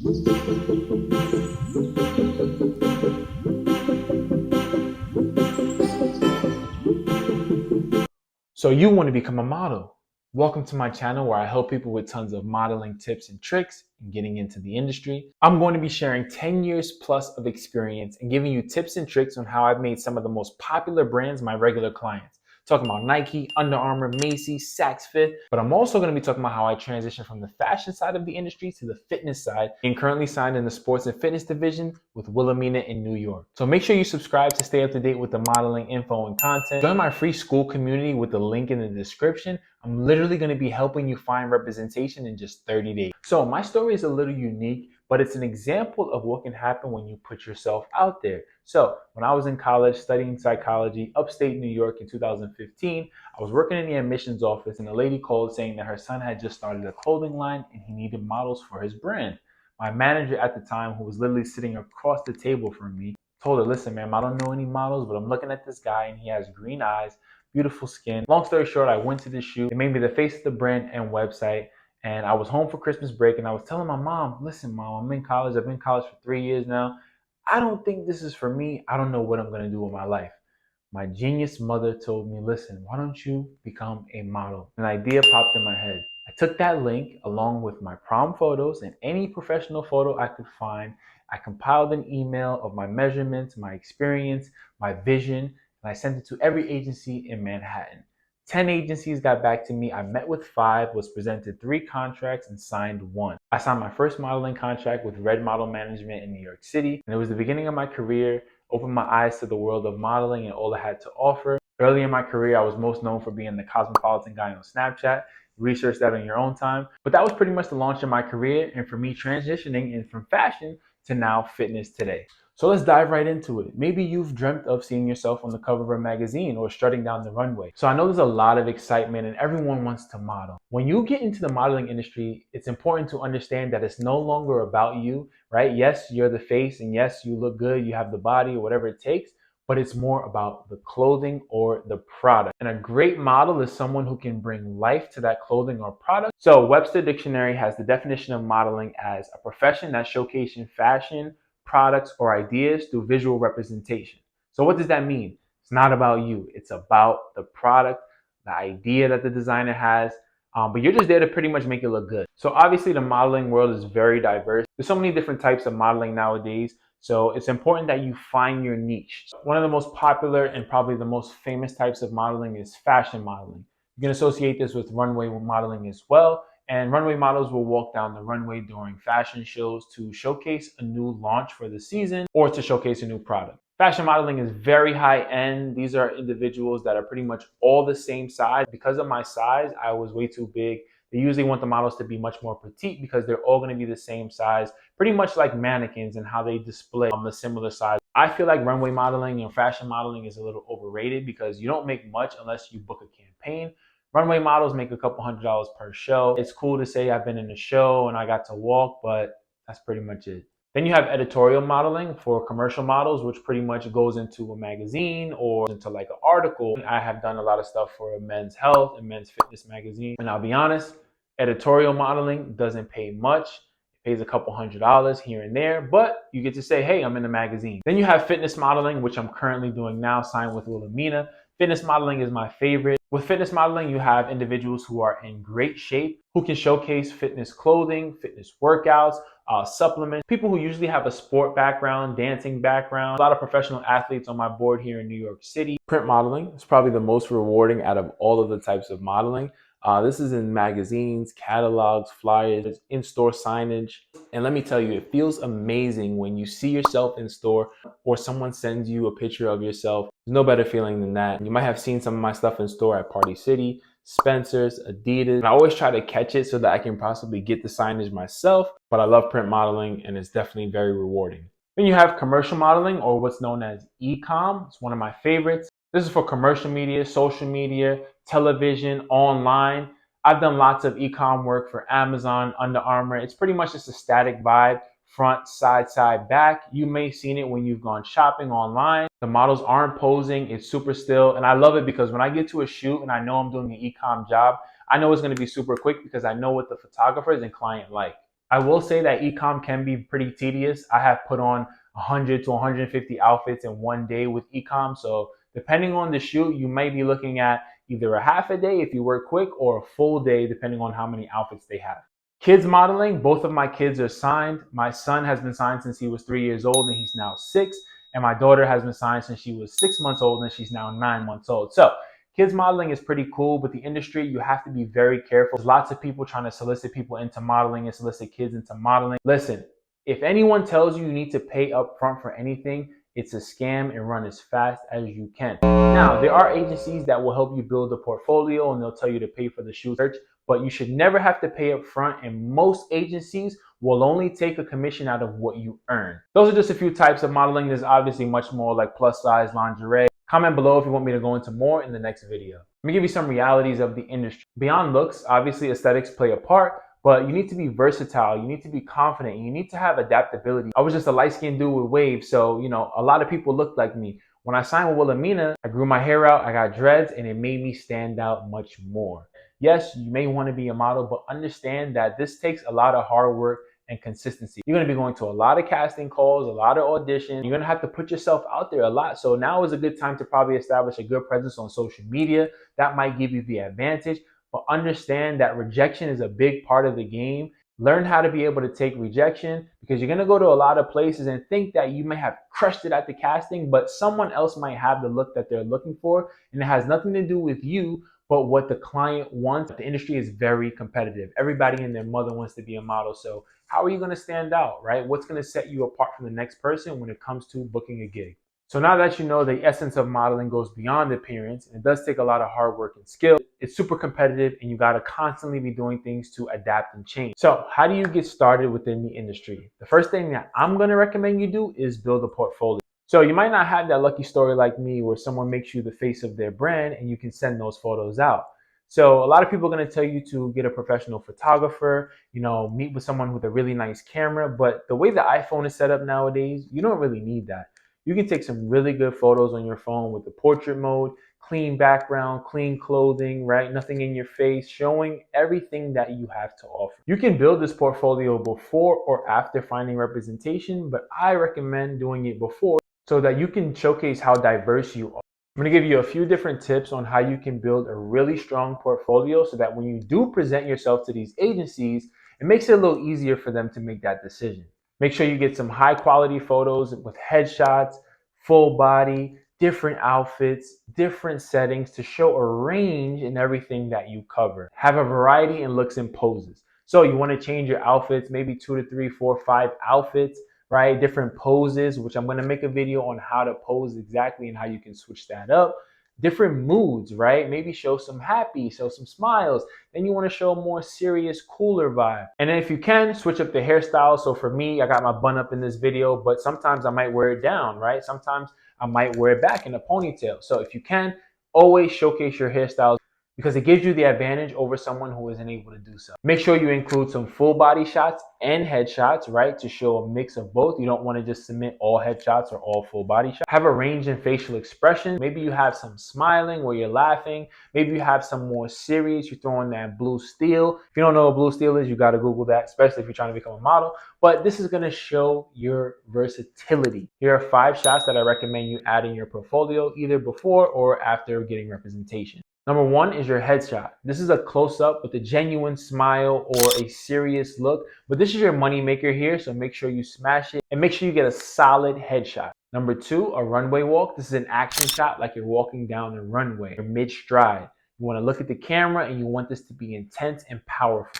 So you want to become a model. Welcome to my channel where I help people with tons of modeling tips and tricks and getting into the industry. I'm going to be sharing 10 years plus of experience and giving you tips and tricks on how I've made some of the most popular brands my regular clients. Talking about Nike, Under Armour, Macy's, Saks Fifth, but I'm also going to be talking about how I transitioned from the fashion side of the industry to the fitness side and currently signed in the sports and fitness division with Wilhelmina in New York. So make sure you subscribe to stay up to date with the modeling info and content. Join my free school community with the link in the description. I'm literally going to be helping you find representation in just 30 days. So my story is a little unique, but it's an example of what can happen when you put yourself out there. So when I was in college studying psychology, upstate New York in 2015, I was working in the admissions office and a lady called saying that her son had just started a clothing line and he needed models for his brand. My manager at the time, who was literally sitting across the table from me, told her, listen, ma'am, I don't know any models, but I'm looking at this guy and he has green eyes, beautiful skin. Long story short, I went to the shoot. It made me the face of the brand and website. And I was home for Christmas break and I was telling my mom, listen, mom, I'm in college. I've been in college for 3 years now. I don't think this is for me. I don't know what I'm going to do with my life. My genius mother told me, listen, why don't you become a model? An idea popped in my head. I took that link along with my prom photos and any professional photo I could find. I compiled an email of my measurements, my experience, my vision, and I sent it to every agency in Manhattan. 10 agencies got back to me. I met with 5, was presented 3 contracts, and signed 1. I signed my first modeling contract with Red Model Management in New York City, and it was the beginning of my career, opened my eyes to the world of modeling and all it had to offer. Early in my career, I was most known for being the cosmopolitan guy on Snapchat. Research that on your own time. But that was pretty much the launch of my career and for me transitioning in from fashion to now fitness today. So let's dive right into it. Maybe you've dreamt of seeing yourself on the cover of a magazine or strutting down the runway. So I know there's a lot of excitement and everyone wants to model. When you get into the modeling industry, it's important to understand that it's no longer about you, right? Yes, you're the face and yes, you look good, you have the body or whatever it takes, but it's more about the clothing or the product. And a great model is someone who can bring life to that clothing or product. So Webster Dictionary has the definition of modeling as a profession that showcases fashion, products, or ideas through visual representation. So what does that mean? It's not about you. It's about the product, the idea that the designer has, but you're just there to pretty much make it look good. So obviously the modeling world is very diverse. There's so many different types of modeling nowadays. So it's important that you find your niche. One of the most popular and probably the most famous types of modeling is fashion modeling. You can associate this with runway modeling as well. And runway models will walk down the runway during fashion shows to showcase a new launch for the season or to showcase a new product. Fashion modeling is very high end. These are individuals that are pretty much all the same size. Because of my size, I was way too big. They usually want the models to be much more petite because they're all going to be the same size, pretty much like mannequins and how they display on the similar size. I feel like runway modeling and fashion modeling is a little overrated because you don't make much unless you book a campaign. Runway models make a couple $100s per show. It's cool to say I've been in a show and I got to walk, but that's pretty much it. Then you have editorial modeling for commercial models, which pretty much goes into a magazine or into like an article. I have done a lot of stuff for a Men's Health and Men's Fitness magazine. And I'll be honest, editorial modeling doesn't pay much. It pays a couple $100s here and there, but you get to say, hey, I'm in a magazine. Then you have fitness modeling, which I'm currently doing now, signed with Wilhelmina. Fitness modeling is my favorite. With fitness modeling, you have individuals who are in great shape, who can showcase fitness clothing, fitness workouts, supplements, people who usually have a sport background, dancing background. A lot of professional athletes on my board here in New York City. Print modeling is probably the most rewarding out of all of the types of modeling. This is in magazines, catalogs, flyers, in-store signage. And let me tell you, it feels amazing when you see yourself in store or someone sends you a picture of yourself. There's no better feeling than that. You might have seen some of my stuff in store at Party City, Spencer's, Adidas. And I always try to catch it so that I can possibly get the signage myself, but I love print modeling and it's definitely very rewarding. Then you have commercial modeling, or what's known as e-com. It's one of my favorites. This is for commercial media, social media, television, online. I've done lots of e-com work for Amazon, Under Armour. It's pretty much just a static vibe, front, side, back. You may have seen it when you've gone shopping online. The models aren't posing, it's super still. And I love it because when I get to a shoot and I know I'm doing an e-com job, I know it's gonna be super quick because I know what the photographers and client like. I will say that e-com can be pretty tedious. I have put on 100 to 150 outfits in one day with e-com. So depending on the shoot, you might be looking at either a half a day if you work quick or a full day depending on how many outfits they have. Kids modeling, both of my kids are signed. My son has been signed since he was 3 years old and he's now 6. And my daughter has been signed since she was 6 months old and she's now 9 months old. So kids modeling is pretty cool, but the industry, you have to be very careful. There's lots of people trying to solicit people into modeling and solicit kids into modeling. Listen, if anyone tells you you need to pay up front for anything, it's a scam and run as fast as you can. Now, there are agencies that will help you build a portfolio and they'll tell you to pay for the shoot search, but you should never have to pay up front, and most agencies will only take a commission out of what you earn. Those are just a few types of modeling. There's obviously much more like plus size lingerie. Comment below if you want me to go into more in the next video. Let me give you some realities of the industry. Beyond looks, obviously aesthetics play a part, but you need to be versatile, you need to be confident, and you need to have adaptability. I was just a light-skinned dude with waves, so a lot of people looked like me. When I signed with Wilhelmina, I grew my hair out, I got dreads, and it made me stand out much more. Yes, you may want to be a model, but understand that this takes a lot of hard work and consistency. You're going to be going to a lot of casting calls, a lot of auditions. You're going to have to put yourself out there a lot. So now is a good time to probably establish a good presence on social media. That might give you the advantage, but understand that rejection is a big part of the game. Learn how to be able to take rejection, because you're going to go to a lot of places and think that you may have crushed it at the casting, but someone else might have the look that they're looking for, and it has nothing to do with you, but what the client wants. The industry is very competitive. Everybody and their mother wants to be a model. So how are you going to stand out, right? What's going to set you apart from the next person when it comes to booking a gig? So now that you know the essence of modeling goes beyond appearance, and it does take a lot of hard work and skill, it's super competitive and you got to constantly be doing things to adapt and change. So how do you get started within the industry? The first thing that I'm going to recommend you do is build a portfolio. So you might not have that lucky story like me where someone makes you the face of their brand and you can send those photos out. So a lot of people are going to tell you to get a professional photographer, meet with someone with a really nice camera. But the way the iPhone is set up nowadays, you don't really need that. You can take some really good photos on your phone with the portrait mode, clean background, clean clothing, right? Nothing in your face, showing everything that you have to offer. You can build this portfolio before or after finding representation, but I recommend doing it before so that you can showcase how diverse you are. I'm going to give you a few different tips on how you can build a really strong portfolio so that when you do present yourself to these agencies, it makes it a little easier for them to make that decision. Make sure you get some high quality photos with headshots, full body, different outfits, different settings to show a range in everything that you cover. Have a variety in looks and poses. So you want to change your outfits, maybe 2 to 3, 4, 5 outfits, right? Different poses, which I'm going to make a video on how to pose exactly and how you can switch that up. Different moods, right? Maybe show some happy, show some smiles. Then you want to show a more serious, cooler vibe. And then if you can, switch up the hairstyle. So for me, I got my bun up in this video, but sometimes I might wear it down, right? Sometimes I might wear it back in a ponytail. So if you can, always showcase your hairstyles, because it gives you the advantage over someone who isn't able to do so. Make sure you include some full body shots and headshots, right, to show a mix of both. You don't want to just submit all headshots or all full body shots. Have a range in facial expression. Maybe you have some smiling where you're laughing. Maybe you have some more serious. You're throwing that blue steel. If you don't know what blue steel is, you got to Google that, especially if you're trying to become a model. But this is going to show your versatility. Here are 5 shots that I recommend you add in your portfolio, either before or after getting representation. Number 1 is your headshot. This is a close-up with a genuine smile or a serious look, but this is your money maker here, so make sure you smash it and make sure you get a solid headshot. Number 2, a runway walk. This is an action shot like you're walking down the runway or mid-stride. You want to look at the camera and you want this to be intense and powerful.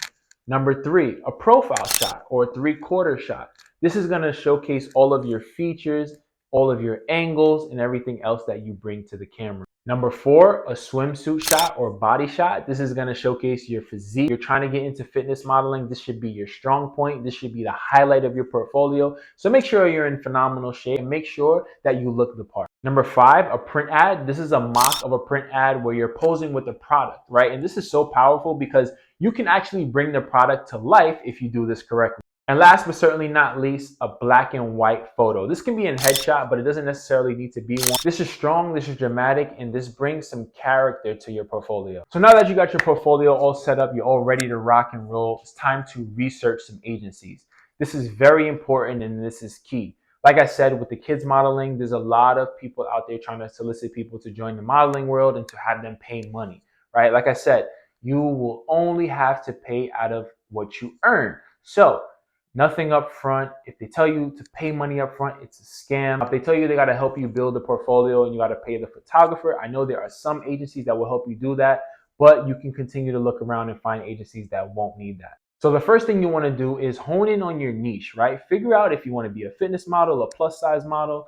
Number 3, a profile shot or a 3/4 shot. This is going to showcase all of your features, all of your angles, and everything else that you bring to the camera. Number 4, a swimsuit shot or body shot. This is going to showcase your physique. You're trying to get into fitness modeling. This should be your strong point. This should be the highlight of your portfolio. So make sure you're in phenomenal shape and make sure that you look the part. Number 5, a print ad. This is a mock of a print ad where you're posing with the product, right? And this is so powerful because you can actually bring the product to life if you do this correctly. And last but certainly not least, a black and white photo. This can be in headshot, but it doesn't necessarily need to be one. This is strong, this is dramatic, and this brings some character to your portfolio. So now that you got your portfolio all set up, you're all ready to rock and roll, it's time to research some agencies. This is very important and this is key. Like I said, with the kids modeling, there's a lot of people out there trying to solicit people to join the modeling world and to have them pay money, right? Like I said, you will only have to pay out of what you earn. So nothing up front. If they tell you to pay money up front, it's a scam. If they tell you they got to help you build a portfolio and you got to pay the photographer, I know there are some agencies that will help you do that, but you can continue to look around and find agencies that won't need that. So the first thing you want to do is hone in on your niche, right? Figure out if you want to be a fitness model, a plus size model,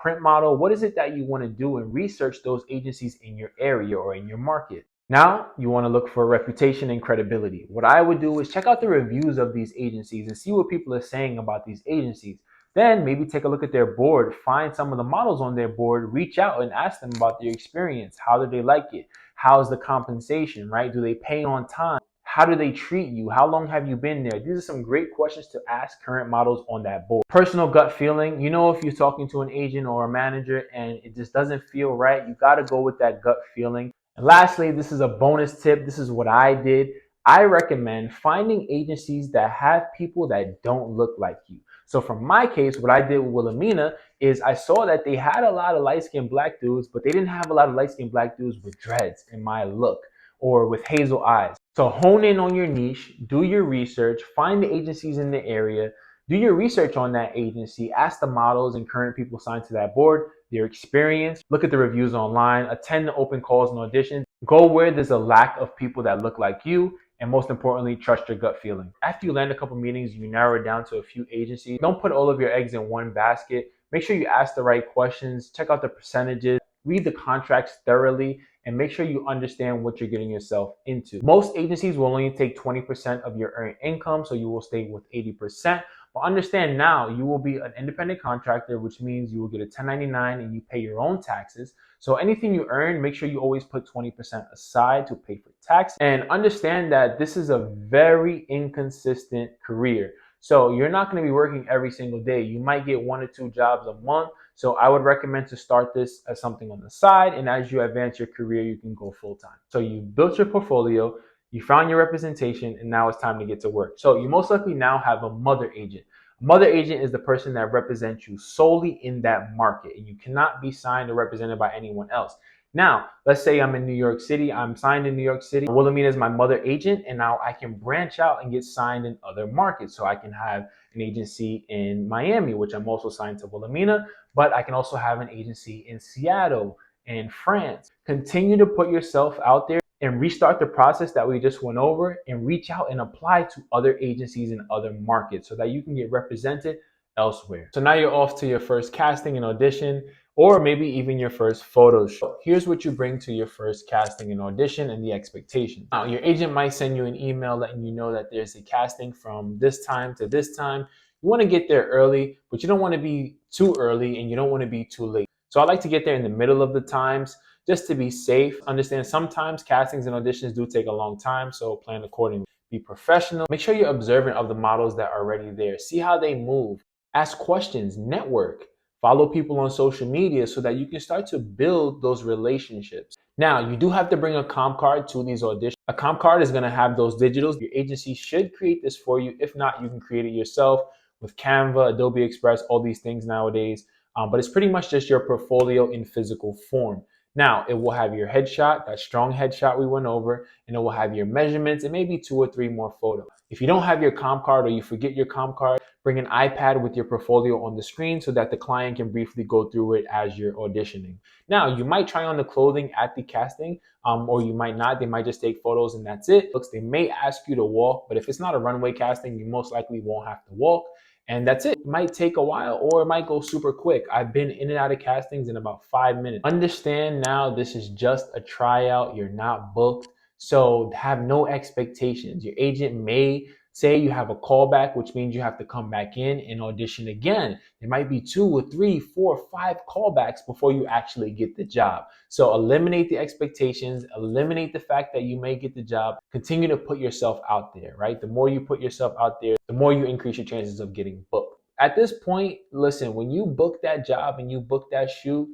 print model. What is it that you want to do, and research those agencies in your area or in your market. Now, you want to look for reputation and credibility. What I would do is check out the reviews of these agencies and see what people are saying about these agencies. Then maybe take a look at their board, find some of the models on their board, reach out and ask them about their experience. How do they like it? How's the compensation, right? Do they pay on time? How do they treat you? How long have you been there? These are some great questions to ask current models on that board. Personal gut feeling. You know, if you're talking to an agent or a manager and it just doesn't feel right, you got to go with that gut feeling. And lastly, this is a bonus tip. This is what I did. I recommend finding agencies that have people that don't look like you. So from my case, what I did with Wilhelmina is I saw that they had a lot of light-skinned black dudes, but they didn't have a lot of light-skinned black dudes with dreads in my look or with hazel eyes. So hone in on your niche, do your research, find the agencies in the area, do your research on that agency, ask the models and current people signed to that board, their experience, look at the reviews online, attend the open calls and auditions, go where there's a lack of people that look like you, and most importantly, trust your gut feeling. After you land a couple meetings, you narrow it down to a few agencies. Don't put all of your eggs in one basket. Make sure you ask the right questions, check out the percentages, read the contracts thoroughly, and make sure you understand what you're getting yourself into. Most agencies will only take 20% of your earned income, so you will stay with 80%. But understand now, you will be an independent contractor, which means you will get a 1099 and you pay your own taxes. So anything you earn, make sure you always put 20% aside to pay for tax. And understand that this is a very inconsistent career. So you're not going to be working every single day. You might get 1 or 2 jobs a month. So I would recommend to start this as something on the side. And as you advance your career, you can go full time. So you built your portfolio, you found your representation, and now it's time to get to work. So you most likely now have a mother agent. A mother agent is the person that represents you solely in that market, and you cannot be signed or represented by anyone else. Now, let's say I'm in New York City, I'm signed in New York City. Wilhelmina is my mother agent, and now I can branch out and get signed in other markets. So I can have an agency in Miami, which I'm also signed to Wilhelmina, but I can also have an agency in Seattle and France. Continue to put yourself out there and restart the process that we just went over and reach out and apply to other agencies in other markets so that you can get represented elsewhere. So now you're off to your first casting and audition, or maybe even your first photo shoot. Here's what you bring to your first casting and audition and the expectations. Now, your agent might send you an email letting you know that there's a casting from this time to this time. You want to get there early, but you don't want to be too early and you don't want to be too late. So I like to get there in the middle of the times just to be safe. Understand sometimes castings and auditions do take a long time, so plan accordingly. Be professional. Make sure you're observant of the models that are already there. See how they move. Ask questions, network. Follow people on social media so that you can start to build those relationships. Now, you do have to bring a comp card to these auditions. A comp card is going to have those digitals. Your agency should create this for you. If not, you can create it yourself with Canva, Adobe Express, all these things nowadays. But it's pretty much just your portfolio in physical form. Now, it will have your headshot, that strong headshot we went over, and it will have your measurements and maybe 2 or 3 more photos. If you don't have your comp card or you forget your comp card, bring an iPad with your portfolio on the screen so that the client can briefly go through it as you're auditioning. Now, you might try on the clothing at the casting, or you might not. They might just take photos and that's it. They may ask you to walk, but if it's not a runway casting, you most likely won't have to walk. And that's it. It might take a while or it might go super quick. I've been in and out of castings in about 5 minutes. Understand now this is just a tryout. You're not booked. So have no expectations. Your agent may say you have a callback, which means you have to come back in and audition again. There might be 2 or 3, 4, 5 callbacks before you actually get the job. So eliminate the expectations, eliminate the fact that you may get the job. Continue to put yourself out there, right? The more you put yourself out there, the more you increase your chances of getting booked. At this point, listen, when you book that job and you book that shoot,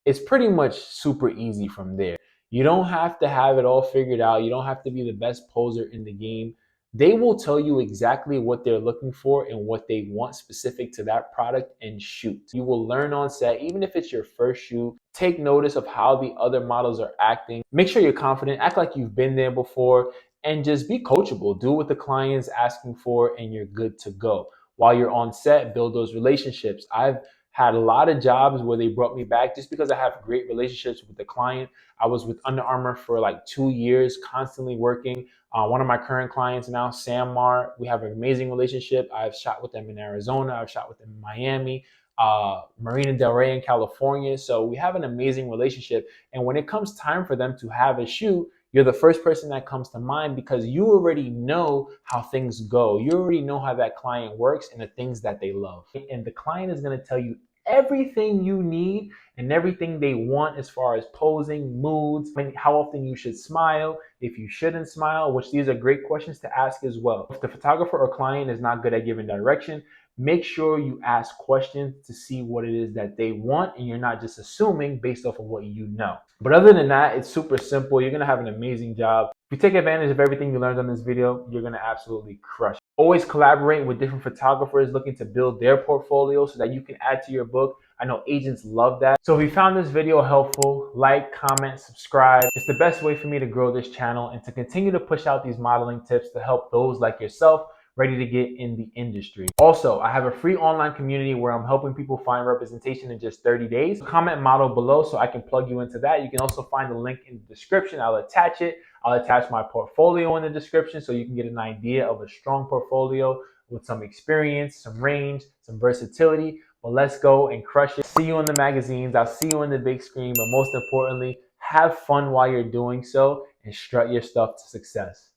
it's pretty much super easy from there. You don't have to have it all figured out. You don't have to be the best poser in the game. They will tell you exactly what they're looking for and what they want specific to that product and shoot. You will learn on set, even if it's your first shoot. Take notice of how the other models are acting. Make sure you're confident, act like you've been there before, and just be coachable. Do what the client's asking for, and you're good to go. While you're on set, build those relationships. I've had a lot of jobs where they brought me back just because I have great relationships with the client. I was with Under Armour for like 2 years, constantly working. One of my current clients now, Sammar, we have an amazing relationship. I've shot with them in Arizona. I've shot with them in Miami, Marina Del Rey in California. So we have an amazing relationship. And when it comes time for them to have a shoot, you're the first person that comes to mind because you already know how things go. You already know how that client works and the things that they love. And the client is going to tell you everything you need and everything they want as far as posing, moods, how often you should smile, if you shouldn't smile, which these are great questions to ask as well. If the photographer or client is not good at giving direction, make sure you ask questions to see what it is that they want and you're not just assuming based off of what you know. But other than that, it's super simple. You're gonna have an amazing job. If you take advantage of everything you learned on this video, you're gonna absolutely crush it. Always collaborate with different photographers looking to build their portfolio so that you can add to your book. I know agents love that. So if you found this video helpful, like, comment, subscribe. It's the best way for me to grow this channel and to continue to push out these modeling tips to help those like yourself ready to get in the industry. Also, I have a free online community where I'm helping people find representation in just 30 days. Comment model below so I can plug you into that. You can also find the link in the description. I'll attach it. I'll attach my portfolio in the description so you can get an idea of a strong portfolio with some experience, some range, some versatility. But let's go and crush it. See you in the magazines. I'll see you on the big screen. But most importantly, have fun while you're doing so and strut your stuff to success.